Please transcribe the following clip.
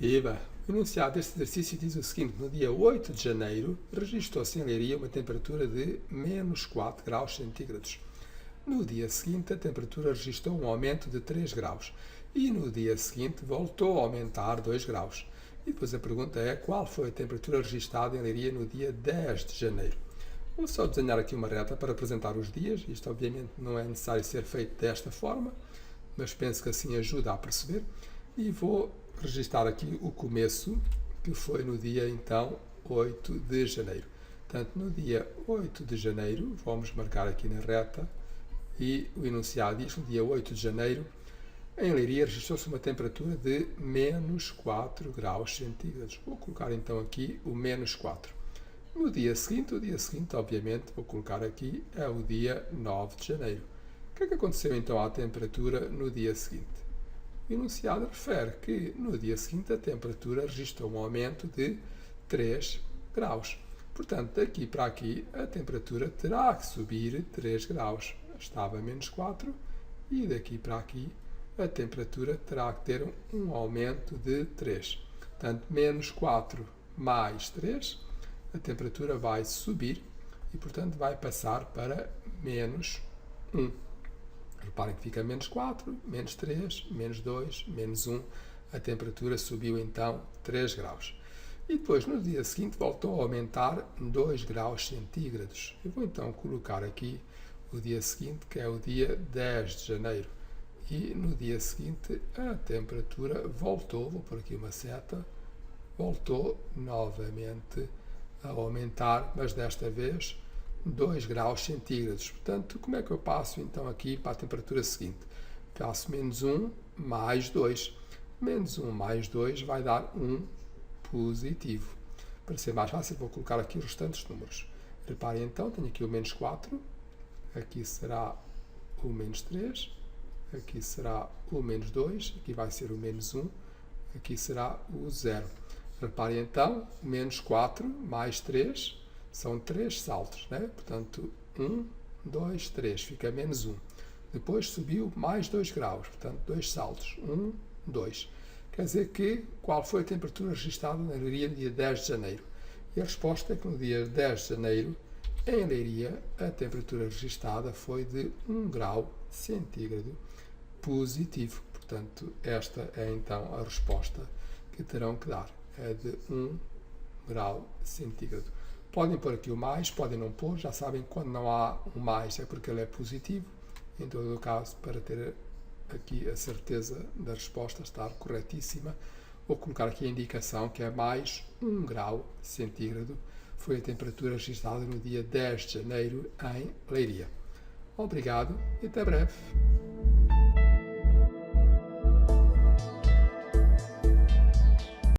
Eva, o enunciado deste exercício diz o seguinte: no dia 8 de janeiro, registrou-se em Leiria uma temperatura de menos 4 graus centígrados. No dia seguinte, a temperatura registrou um aumento de 3 graus e no dia seguinte voltou a aumentar 2 graus. E depois a pergunta é: qual foi a temperatura registrada em Leiria no dia 10 de janeiro? Vou só desenhar aqui uma reta para apresentar os dias. Isto, obviamente, não é necessário ser feito desta forma, mas penso que assim ajuda a perceber. E vou registar aqui o começo, que foi no dia, então, 8 de janeiro. Portanto, no dia 8 de janeiro, vamos marcar aqui na reta, e o enunciado diz: no dia 8 de janeiro, em Leiria registrou-se uma temperatura de menos 4 graus centígrados. Vou colocar então aqui o menos 4. No dia seguinte, obviamente, vou colocar aqui, é o dia 9 de janeiro. O que é que aconteceu então à temperatura no dia seguinte? O enunciado refere que no dia seguinte a temperatura registrou um aumento de 3 graus. Portanto, daqui para aqui a temperatura terá que subir 3 graus. Estava a menos 4 e daqui para aqui a temperatura terá que ter um aumento de 3. Portanto, menos 4 mais 3, a temperatura vai subir e, portanto, vai passar para menos 1. Reparem que fica menos 4, menos 3, menos 2, menos 1. A temperatura subiu então 3 graus. E depois, no dia seguinte, voltou a aumentar 2 graus centígrados. Eu vou então colocar aqui o dia seguinte, que é o dia 10 de janeiro. E no dia seguinte, a temperatura voltou, vou pôr aqui uma seta, voltou novamente a aumentar, mas desta vez 2 graus centígrados. Portanto, como é que eu passo então aqui para a temperatura seguinte? Faço menos 1 mais 2. Menos 1 mais 2 vai dar 1 positivo. Para ser mais fácil, vou colocar aqui os restantes números. Reparem então, tenho aqui o menos 4, aqui será o menos 3, aqui será o menos 2, aqui vai ser o menos 1, aqui será o 0. Reparem então, menos 4 mais 3, são 3 saltos, né? Portanto, 1, 2, 3, fica menos 1. Depois subiu mais 2 graus, portanto, 2 saltos, 1, 2. Quer dizer que, qual foi a temperatura registrada na Leiria no dia 10 de janeiro? E a resposta é que no dia 10 de janeiro, em Leiria, a temperatura registrada foi de 1 grau centígrado positivo. Portanto, esta é então a resposta que terão que dar. É de 1 grau centígrado. Podem pôr aqui o mais, podem não pôr, já sabem que quando não há o mais é porque ele é positivo. Em todo o caso, para ter aqui a certeza da resposta estar corretíssima, vou colocar aqui a indicação que é mais 1 grau centígrado. Foi a temperatura registrada no dia 10 de janeiro em Leiria. Obrigado e até breve.